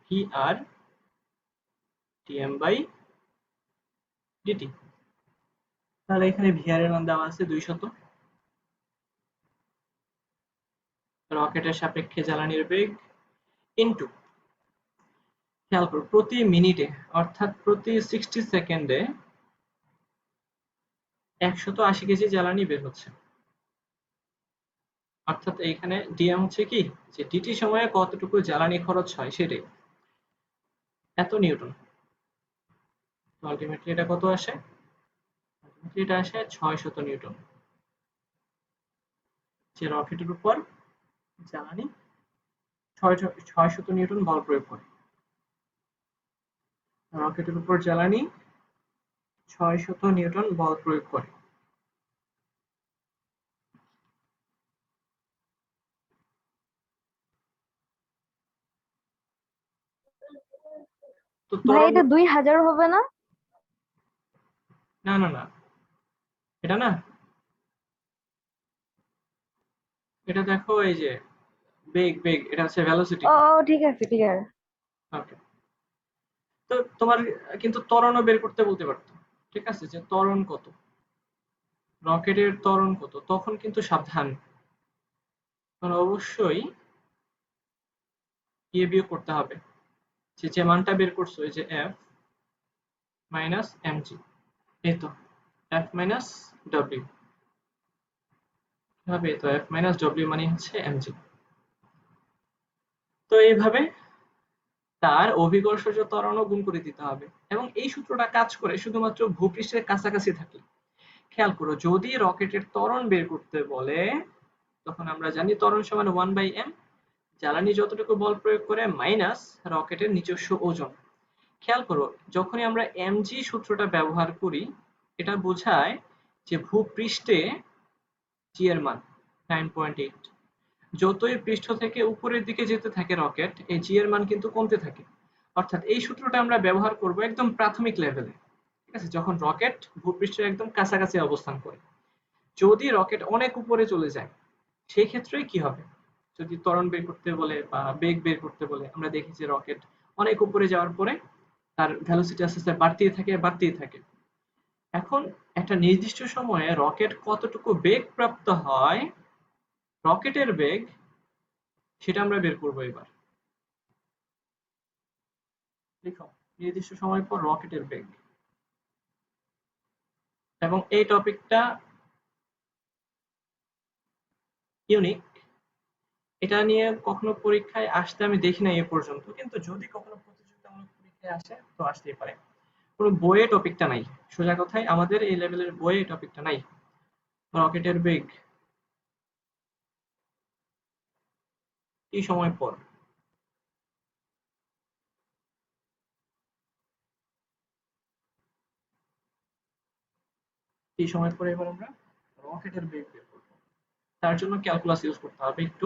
A: V R DM by DT. তাহলে এখানে ভি আর এর মান দেওয়া আছে 200, রকেটের সাপেক্ষে জ্বালানির বেগ ইনটু, খেয়াল করো প্রতি মিনিটে অর্থাৎ প্রতি 60 সেকেন্ডে 180 কেজি জ্বালানি বের হচ্ছে। অর্থাৎ এইখানে ডিএম হচ্ছে কি যে ডিটি সময়ে কতটুকু জ্বালানি খরচ হয় সেটাই, এত নিউটন। আলটিমেটলি এটা কত আসে? এটা আসে 600 নিউটন, যে রকেটের উপর জ্বালানি 600 নিউটন বল প্রয়োগ করে। রকেটের উপর জ্বালানি 600 নিউটন বল প্রয়োগ করে। তো
B: ভাই
A: ত্বরণ,
B: এটা 2000 হবে না?
A: না না না, এটা না, এটা দেখো, এই যে বেগ বেগ এটা হচ্ছে ভেলোসিটি।
B: ও ঠিক আছে ঠিক আছে।
A: ওকে। তো তোমার কিন্তু ত্বরণও বের করতে বলতে পারতো, ঠিক আছে, যে ত্বরণ কত, রকেটের ত্বরণ কত, তখন কিন্তু সাবধান, তখন অবশ্যই ইয়ে বিয়োগ করতে হবে, যে যে মানটা বের করছো, এই যে এফ মাইনাস এম জি, এই তো এফ মাইনাস ডব্লিউ হবে, তো এফ মাইনাস ডব্লিউ মানে হচ্ছে এম জি। তো এইভাবে তার অভিকর্ষজ ত্বরণও গুণ করে দিতে হবে, এবং এই সূত্রটা কাজ করে শুধুমাত্র ভূপৃষ্ঠের কাছাকাছি থাকলে। খেয়াল করো, যদি রকেটের ত্বরণ বের করতে বলে, তখন আমরা জানি ত্বরণ সমান 1/m, জ্বালানি যতটুকু বল প্রয়োগ করে মাইনাস রকেটের নিজস্ব ওজন। খেয়াল করো, যখনই আমরা mg সূত্রটা ব্যবহার করি, এটা বোঝায় যে ভূপৃষ্ঠে g এর মান 9.8, যতই পৃষ্ঠ থেকে উপরের দিকে যেতে থাকে রকেট, এই জি এর মান কিন্তু কমতে থাকে। অর্থাৎ এই সূত্রটা আমরা ব্যবহার করব একদম প্রাথমিক লেভেলে, ঠিক আছে, যখন রকেট ভূপৃষ্ঠের একদম কাছাকাছি অবস্থান করে। যদি রকেট অনেক উপরে চলে যায়, সেই ক্ষেত্রে কি হবে, যদি ত্বরণ বের করতে বলে বা বেগ বের করতে বলে, আমরা দেখি যে রকেট অনেক উপরে যাওয়ার পরে তার ভ্যালোসিটি আস্তে আস্তে বাড়তেই থাকে বাড়তেই থাকে। এখন একটা নির্দিষ্ট সময়ে রকেট কতটুকু বেগ প্রাপ্ত হয়, রকেটের বেগ, সেটা আমরা বের করবো এবার। লিখো, নির্দিষ্ট সময় পর রকেটের বেগ। এবং এই টপিকটা ইউনিক, এটা নিয়ে কখনো পরীক্ষায় আসতে আমি দেখি না এ পর্যন্ত, কিন্তু যদি কখনো প্রতিযোগিতামূলক পরীক্ষায় আসে তো আসতেই পারে। কোনো বইয়ে টপিকটা নাই, সোজা কথায় আমাদের এই লেভেলের বইয়ে এই টপিকটা নাই, রকেটের বেগ কি সময় পর। কি সময় পরে এবার আমরা রকেটের বেগ বের করবো, তার জন্য ক্যালকুলাস ইউজ করতে হবে একটু,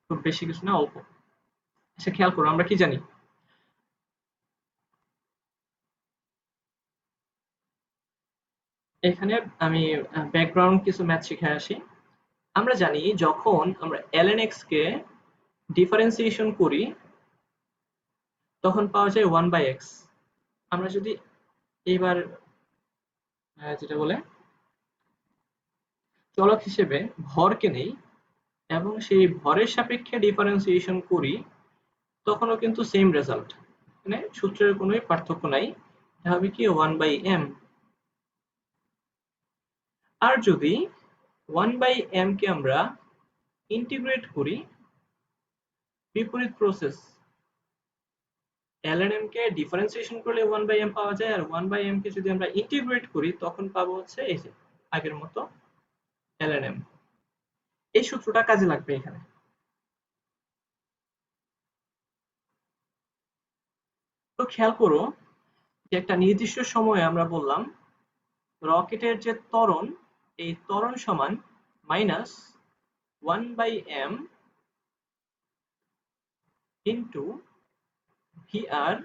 A: খুব বেশি কিছু না, অল্প। আচ্ছা খেয়াল করো, আমরা কি জানি, এখানে আমি ব্যাকগ্রাউন্ড কিছু ম্যাথ শিখে আসি। আমরা জানি যখন আমরা ln x কে ডিফারেন্সিয়েশন করি, তখন পাওয়া যায় 1/x। আমরা যদি এবার যেটা বলে চলক হিসেবে ভরকে নেই এবং সেই ভরের সাপেক্ষে ডিফারেন্সিয়েশন করি, তখনও কিন্তু সেম রেজাল্ট, মানে সূত্রের কোনো পার্থক্য নাই, এটা হবে কি 1/m। আর যদি 1/m কে আমরা ইন্টিগ্রেট করি, বিপরীত প্রসেস, ln m কে ডিফারেন্সিয়েশন করলে 1/m পাওয়া যায়, আর 1/m কে যদি আমরা ইন্টিগ্রেট করি তখন পাবো হচ্ছে এই যে আগের মতো ln m। এই সূত্রটা কাজে লাগবে এখানে। তো খেয়াল করো যে একটা নির্দিষ্ট সময়ে আমরা বললাম রকেটের যে ত্বরণ, এই ত্বরণ সমান মাইনাস 1/m ইন্টু ভিআর।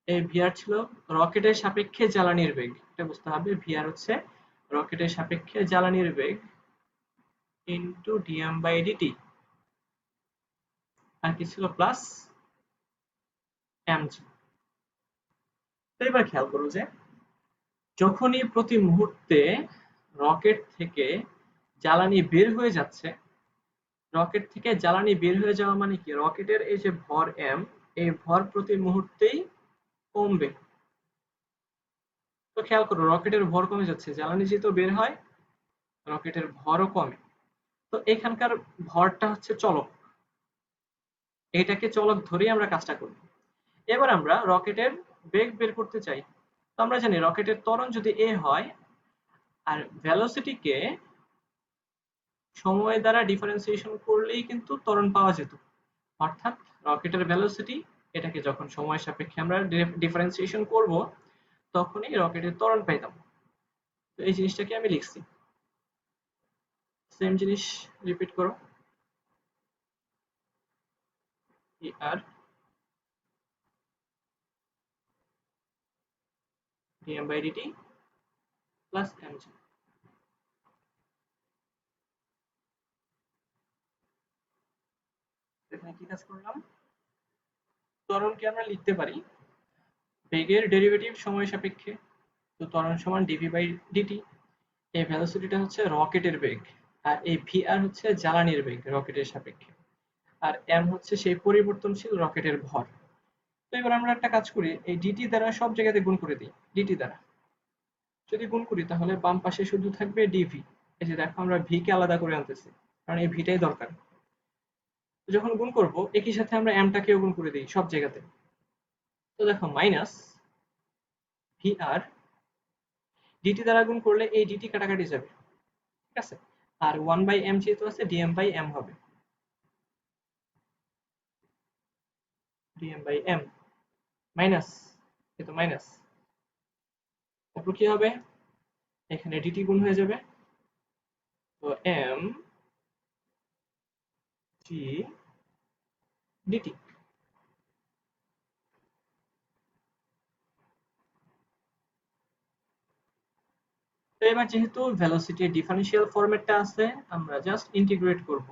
A: এই ভিআর ছিল রকেটের সাপেক্ষে জ্বালানির বেগ, এটা বুঝতে হবে, ভিআর হচ্ছে রকেটের সাপেক্ষে জ্বালানির বেগ ইন্টু dm/dt, আর কি ছিল প্লাস mg। তো এবার খেয়াল করো যে যখনই প্রতি মুহূর্তে রকেট থেকে জ্বালানি বের হয়ে যাচ্ছে, রকেট থেকে জ্বালানি বের হয়ে যাওয়া মানে কি, রকেটের এই যে ভর m, এই ভর প্রতি মুহূর্তেই কমবে। তো খেয়াল করো, রকেটের ভর কমে যাচ্ছে, জ্বালানি যেহেতু বের হয়, রকেটের ভরও কমে। তো এখানকার ভরটা হচ্ছে চলক, এটাকে চলক ধরেই আমরা কাজটা করি। এবার আমরা রকেটের বেগ বের করতে চাই। তো আমরা জানি রকেটের ত্বরণ যদি a হয়, আর ভেলোসিটিকে সময় দ্বারা ডিফারেন্সিয়েশন করলেই কিন্তু ত্বরণ পাওয়া যেত। অর্থাৎ রকেটের ভেলোসিটি, এটাকে যখন সময়ের সাপেক্ষে আমরা ডিফারেন্সিয়েশন করব, তখনই রকেটের ত্বরণ পাইতাম। তো এই জিনিসটাকে আমি লিখছি, সেম জিনিস রিপিট করো, আর dm/dt প্লাস mg। এখানে কি কাজ করলাম, ত্বরণকে আমরা লিখতে পারি বেগের ডেরিভেটিভ সময় সাপেক্ষে। তো ত্বরণ সমান ডিভি বাই ডিটি। এই ভেলোসিটিটা হচ্ছে রকেটের বেগ, আর এই ভি আর হচ্ছে জ্বালানির বেগ রকেটের সাপেক্ষে, আর এম হচ্ছে সেই পরিবর্তনশীল রকেটের ভর। তো এবার আমরা একটা কাজ করি, এই ডিটি দ্বারা সব জায়গাতে গুণ করে দিই। ডিটি দ্বারা যদি গুণ করি তাহলে বাম পাশে শুধু থাকবে ডিভি। এই যে দেখো আমরা ভি কে আলাদা করে আনতেছি, কারণ এই ভিটাই দরকার। যখন গুণ করব একই সাথে আমরা এমটাকেও গুণ করে দিই সব জায়গাতে। তো দেখো মাইনাস ভি আর ডিটি দ্বারা গুণ করলে এই ডিটি কাটাকাটি যাবে, ঠিক আছে, আর 1/m যেহেতু আছে dm/m হবে, dm/m মাইনাস, এই তো মাইনাস, তারপর কি হবে, এখানে ডিটি গুণ হয়ে যাবে, তো m g dt। তো এবার যেহেতু ভেলোসিটির ডিফারেনশিয়াল ফরম্যাটটা আছে, আমরা জাস্ট ইন্টিগ্রেট করব।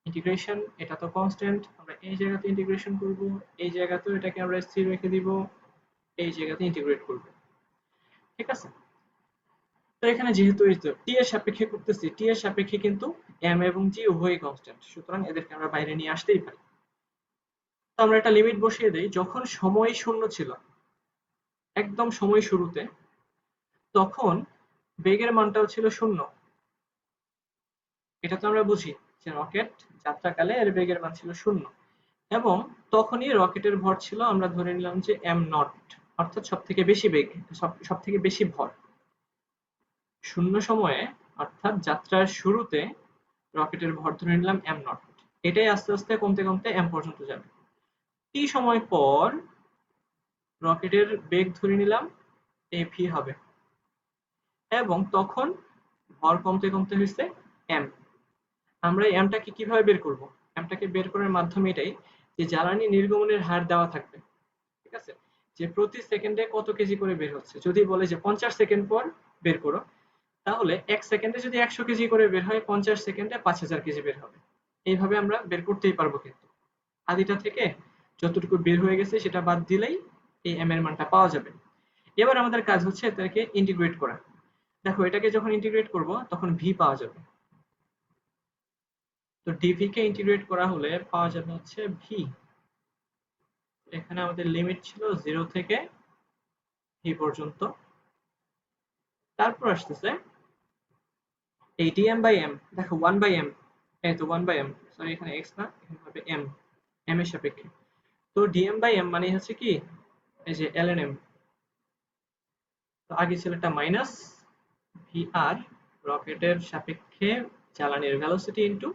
A: ইন্টিগ্রেশন, এটা তো কনস্ট্যান্ট, আমরা এই জায়গাতে ইন্টিগ্রেশন করব, এই জায়গাতেও এটাকে আমরা স্থির রেখে দিব, এই জায়গাতে ইন্টিগ্রেট করব, ঠিক আছে। তো এখানে যেহেতু এই তো টি এর সাপেক্ষে করতেছি, টি এর সাপেক্ষে কিন্তু এম এবং জি উভয়ই কনস্ট্যান্ট, সুতরাং এদেরকে আমরা বাইরে নিয়ে আসতেই পারি। তো আমরা একটা লিমিট বসিয়ে দেই, যখন সময় শূন্য ছিল, একদম সময় শুরুতে, তখন বেগের মানটাও ছিল শূন্য। এটা তো আমরা বুঝি যে রকেট যাত্রাকালে এর বেগের মান ছিল শূন্য, এবং তখনই রকেটের ভর ছিল, আমরা ধরে নিলাম যে এম নট, অর্থাৎ সব থেকে বেশি বেগ, সব থেকে বেশি ভর। শূন্য সময়ে অর্থাৎ যাত্রার শুরুতে রকেটের ভর ধরে নিলাম এম নট, এটাই আস্তে আস্তে কমতে কমতে এম পর্যন্ত যাবে। টি সময় পর রকেটের বেগ ধরে নিলাম এভি হবে, এবং তখন ভর কমতে কমতে হয়েছে এম। আমরা এই এমটাকে কিভাবে বের করব, এমটাকে বের করার মাধ্যম এটাই যে জ্বালানি নির্গমনের হার দেওয়া থাকবে, ঠিক আছে, যে প্রতি সেকেন্ডে কত কেজি করে বের হচ্ছে। যদি বলে যে 50 সেকেন্ড পর বের করো, তাহলে 1 সেকেন্ডে যদি 100 কেজি করে বের হয়, 50 সেকেন্ডে 5000 কেজি বের হবে। এইভাবে আমরা বের করতেই পারবো, কিন্তু আদিটা থেকে যতটুকু বের হয়ে গেছে সেটা বাদ দিলেই এই এম এর মানটা পাওয়া যাবে। এবার আমাদের কাজ হচ্ছে এটাকে ইন্টিগ্রেট করা। দেখো এটাকে যখন ইন্টিগ্রেট করব তখন ভি পাওয়া যাবে। তো ডিভি কে ইন্টিগ্রেট করা হলে পাওয়া যাবে হচ্ছে ভি। এখানে আমাদের লিমিট ছিল 0 থেকে ভি পর্যন্ত, তারপর আসতেছে এই dm/m, দেখো 1/m, এই তো 1/m, সরি এখানে x না, এখানে হবে m, m এর সাপেক্ষে। তো dm/m মানে হচ্ছে কি, এই যে ln m। তো আগে ছিল একটা মাইনাস vr রকেটের সাপেক্ষে জ্বালানির ভেলোসিটি ইনটু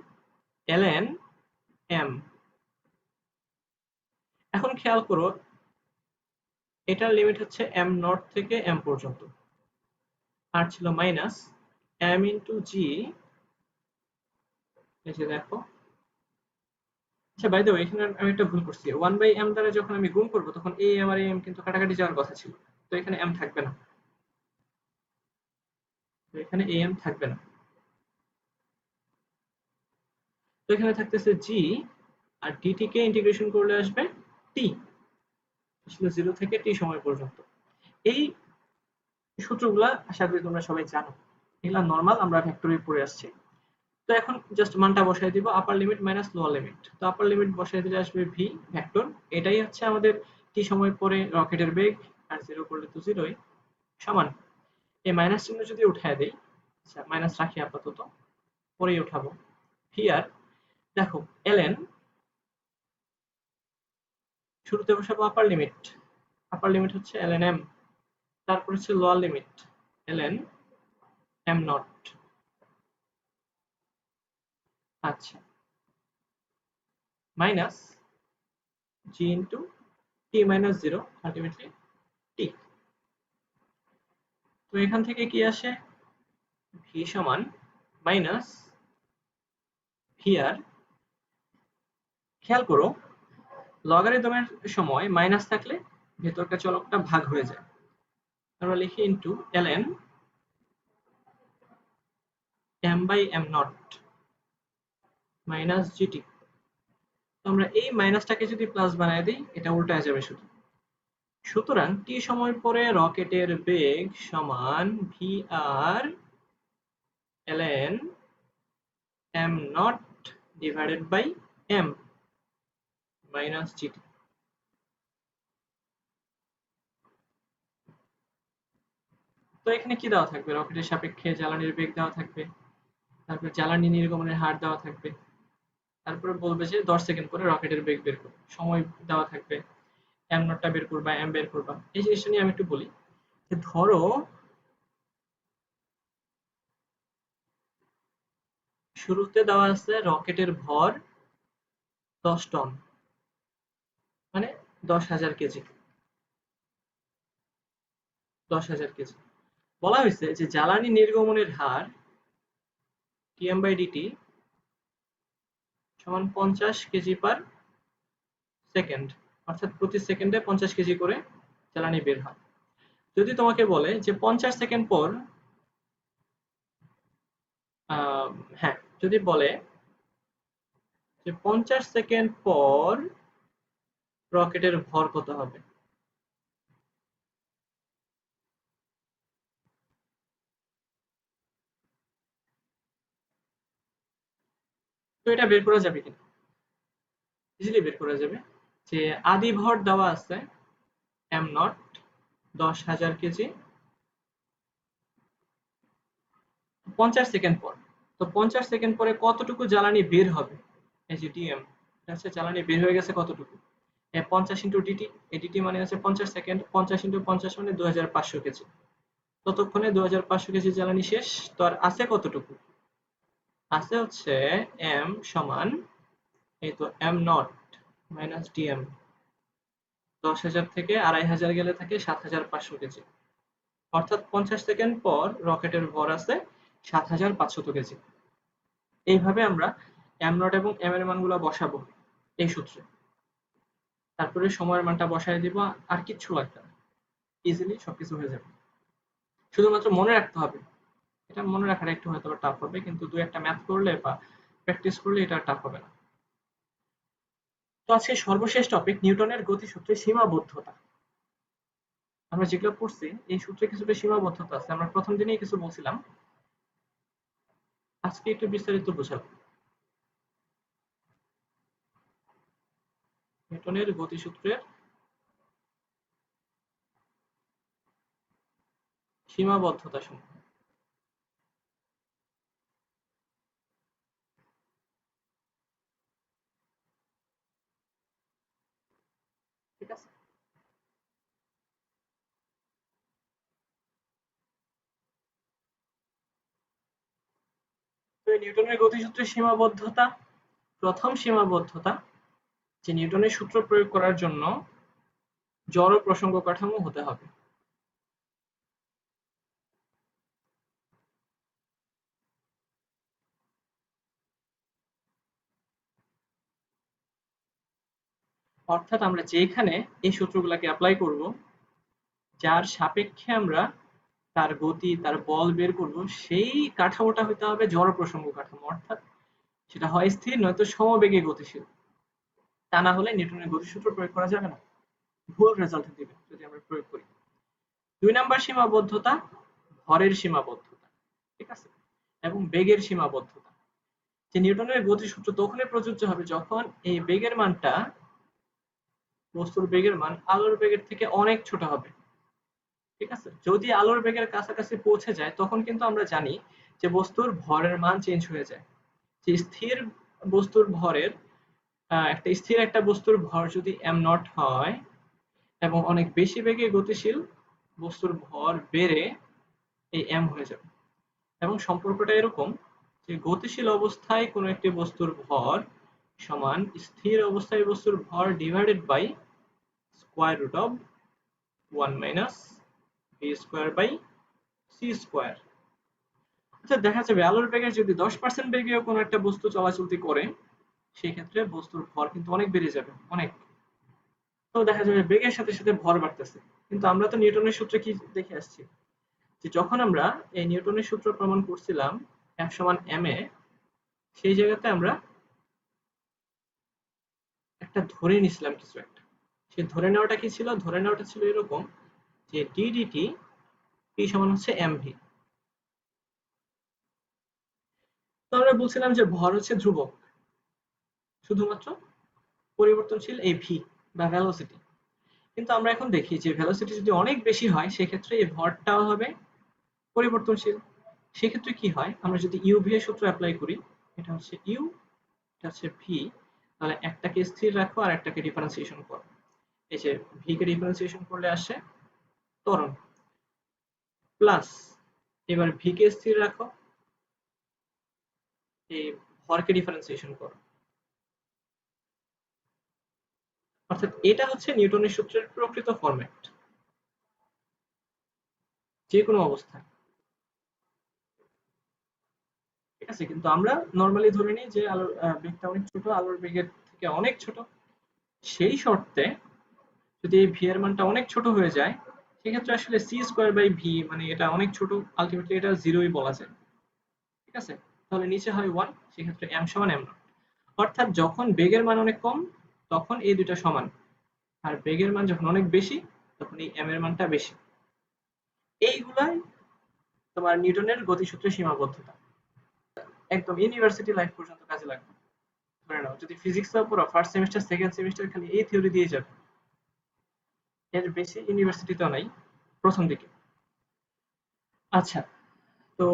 A: ln m। এখন খেয়াল করো এটার লিমিট হচ্ছে m নট থেকে m পর্যন্ত, আর ছিল মাইনাস m ইনটু g। এই যে দেখো, আচ্ছা বাই দ্য ওয়ে এখানে আমি একটা ভুল করছি, 1/m দ্বারা যখন আমি গুণ করব তখন এই m আর এই m কিন্তু কাটাকাটি যাওয়ার কথা ছিল, তো এখানে m থাকবে না, তো এখানে এই m থাকবে না, তো এখানে থাকতেছে g, আর dt কে ইন্টিগ্রেশন করলে আসবে t, আসলে 0 থেকে t সময় পর্যন্ত। এই সূত্রগুলা আশা করি তোমরা সবাই জানো, এগুলা নরমাল, আমরা ভেক্টরে পড়ে আসছি। তো এখন জাস্ট মানটা বসাই দিব, আপার লিমিট মাইনাস লোয়ার লিমিট। তো আপার লিমিট বসাই দিলে আসবে ভি ভেক্টর, এটাই হচ্ছে আমাদের টি সময় পরে রকেটের বেগ, আর 0 করলে তো 0ই, সমান এই মাইনাস চিহ্ন যদি উঠায় দেই, আচ্ছা মাইনাস রাখি আপাতত, পরেই উঠাবো, ভি আর দেখো ln, শুরুতে বসাবো আপার লিমিট, আপার লিমিট হচ্ছে ln m, তারপর হচ্ছে lower limit ln m not, আচ্ছা minus g into T minus 0 ultimately টি। তো এখান থেকে কি আসে, ভি সমান মাইনাস ভি আর, খেয়াল করো লগারিদমের সময় মাইনাস থাকলে ভেতরকার চলকটা ভাগ হয়ে যায়, আমরা লিখি into ln m/m not minus GT. তো আমরা এই মাইনাসটাকে যদি প্লাস বানায় দিই এটা উল্টায় যাবে শুধু। সুতরাং টি সময় পরে রকেটের বেগ সমান V R ln m naught divided by m minus GT. তো এখানে কি দেওয়া থাকবে? রকেটের সাপেক্ষে জ্বালানির বেগ দেওয়া থাকবে, তারপর জ্বালানি নির্গমনের হার দেওয়া থাকবে, তারপরে বলবে যে 10 সেকেন্ড পরে রকেটের বেগ বের করো, সময় দেওয়া থাকবে, এম নটটা বের করবা, এম বের করবা। এই জিনিসটা নিয়ে আমি একটু বলি যে ধরো শুরুতে দেওয়া আছে রকেটের ভর 10 টন, মানে 10,000 কেজি। 10,000 কেজি বলা হয়েছে যে জ্বালানি নির্গমনের হার টিএম বাই ডিটি সমান 50 কেজি পার সেকেন্ড, অর্থাৎ প্রতি সেকেন্ডে 50 কেজি করে জ্বালানি বের হয়। যদি তোমাকে বলে যে 50 সেকেন্ড পর হ্যাঁ, যদি বলে যে 50 সেকেন্ড পর রকেটের ভর কত হবে, তো এটা বের করা যাবে কিনা? ইজিলি বের করা যাবে। যে আদি ভর দেওয়া আছে এম নট 10,000 কেজি 50 সেকেন্ড পর। তো 50 সেকেন্ড পরে কতটুকু জ্বালানি বের হবে, এই যে ডিএম, হচ্ছে জ্বালানি বের হয়ে গেছে কতটুকু, 50 ইন্টু ডিটি, এই ডিটি মানে হচ্ছে 50 সেকেন্ড, 50 ইন্টু 50 মানে 2500 কেজি। ততক্ষণে 2500 কেজি জ্বালানি শেষ। তো আর আছে কতটুকু? আছে হচ্ছে এম সমান, এই তো এম নট মাইনাস ডিএম, 10,000 থেকে 2,500 গেলে থাকে 7,500 কেজি। অর্থাৎ 50 সেকেন্ড পর রকেটের ভর আছে 7,500 কেজি। এইভাবে আমরা এম নট এবং এম এর মানগুলো বসাবো এই সূত্রে, তারপরে সময়ের মানটা বসায় দিব, আর কিচ্ছু লাগবে না, ইজিলি সবকিছু হয়ে যাবে। শুধুমাত্র মনে রাখতে হবে, এটা মনে রাখাটা একটু হয়তো টাফ হবে, কিন্তু দুই একটা ম্যাথ করলে বা প্র্যাকটিস করলে এটা টাফ হবে না। তো আজকে সর্বশেষ টপিক নিউটনের গতিসূত্রের সীমাবদ্ধতা। আমরা যেগুলো পড়ছি এই সূত্রে কিছুটা সীমাবদ্ধতা আছে, আমরা প্রথম দিনেই কিছু বলছিলাম, আজকে একটু বিস্তারিত বোঝাবো। নিউটনের গতিসূত্রের সীমাবদ্ধতা সমূহ। ঠিক আছে, তো এই নিউটনের গতিসূত্রের সীমাবদ্ধতা, প্রথম সীমাবদ্ধতা যে নিউটনের সূত্র প্রয়োগ করার জন্য জড় প্রসঙ্গ কাঠামো হতে হবে। অর্থাৎ আমরা যেখানে এই সূত্রগুলোকে অ্যাপ্লাই করব, যার সাপেক্ষে আমরা তার গতি তার বল বের করব, সেই কাঠামোটা হতে হবে জড় প্রসঙ্গ কাঠামো। অর্থাৎ সেটা হয় স্থির নয়তো সমবেগে গতিশীল, তা না হলে নিউটনের গতিসূত্র প্রয়োগ করা যাবে না, ভুল রেজাল্ট দিবে যদি আমরা প্রয়োগ করি। 2 নাম্বার সীমাবদ্ধতা ভরের সীমাবদ্ধতা, ঠিক আছে, এবং বেগের সীমাবদ্ধতা। যে নিউটনের গতিসূত্র তখনই প্রযোজ্য হবে যখন এই বেগের মানটা, বস্তুর বেগের মান আলোর বেগের থেকে অনেক ছোট হবে। ঠিক আছে, যদি আলোর বেগের কাছাকাছি পৌঁছে যায় তখন কিন্তু আমরা জানি যে বস্তুর ভরের মান চেঞ্জ হয়ে যায়। যে স্থির বস্তুর ভরের একটা বস্তুর ভর যদি এম নট হয় এবং অনেক বেশি বেগে গতিশীল, বস্তুর ভর বেড়ে এই এম হয়ে যাবে। এবং সম্পর্কটা এরকম যে গতিশীল অবস্থায় কোনো একটি বস্তুর ভর সমান স্থির অবস্থায় বস্তুর ভর divided by square root of 1 minus V square by C square. আচ্ছা, দেখা যাবে আলোর বেগের যদি 10% বেগেও কোনো একটা বস্তু চলাচলতি করে, সেই ক্ষেত্রে বস্তুর ভর কিন্তু অনেক বেড়ে যাবে, অনেক। তো দেখা যাবে বেগের সাথে সাথে ভর বাড়তেছে। কিন্তু আমরা তো নিউটনের সূত্রে কি দেখে আসছি যে যখন আমরা এই নিউটনের সূত্র প্রমাণ করছিলাম এফ সমান এম এ, সেই জায়গাতে আমরা একটা ধরে নিছিলাম কিছু একটা। সে ধরে নেওয়াটা কি ছিল? ধরে নেওয়াটা ছিল এরকম যে ডিডিটি p সমান হচ্ছে mv। তো আমরা বলছিলাম যে ভর হচ্ছে ধ্রুবক, শুধুমাত্র পরিবর্তনশীল এই ভি বা ভেলোসিটি। কিন্তু আমরা এখন দেখি যে ভেলোসিটি যদি অনেক বেশি হয় সেক্ষেত্রে এই ভরটাও হবে পরিবর্তনশীল। সেক্ষেত্রে কি হয়? আমরা যদি ইউভি এর সূত্র অ্যাপ্লাই করি, এটা হচ্ছে ইউ, এটা হচ্ছে ভি, তাহলে একটাকে স্থির রাখো আর একটাকে ডিফারেন্সিয়েশন করো। এই যে ভি কে ডিফারেন্সিয়েশন করলে আসে ত্বরণ, প্লাস এবার ভি কে স্থির রাখো, এই ভরকে ডিফারেন্সিয়েশন করো। অর্থাৎ এটা হচ্ছে নিউটনের সূত্রের প্রকৃত ফরম্যাট যে কোনো অবস্থায়। ঠিক আছে? কিন্তু আমরা নরমালি ধরে নিই যে আলোর বেগটা অনেক ছোট, আলোর বেগের থেকে অনেক ছোট। সেই শর্তে যদি এই ভি এর মানটা অনেক ছোট হয়ে যায়, সেক্ষেত্রে আসলে সি স্কোয়ার বাই ভি মানে এটা অনেক ছোট, আলটিমেটলি এটা জিরোই বলা যায়। ঠিক আছে? তাহলে নিচে হয় 1, সেক্ষেত্রে m সমান m নট। অর্থাৎ যখন বেগের মান অনেক কম তখন এই দুইটা সমান, আর বেগের মান যখন অনেক বেশি তখন এই m এর মানটা বেশি। এইগুলাই তোমার নিউটনের গতিসূত্রের সীমাবদ্ধতা, একদম ইউনিভার্সিটি লাইফ পর্যন্ত কাজে লাগবে। ধরে নাও যদি ফিজিক্স পড়ো, ফার্স্ট সেমিস্টার সেকেন্ড সেমিস্টার খালি এই থিওরি দিয়ে যাবে, এর বেশি ইউনিভার্সিটিতেও নাই প্রথম দিকে। আচ্ছা, তো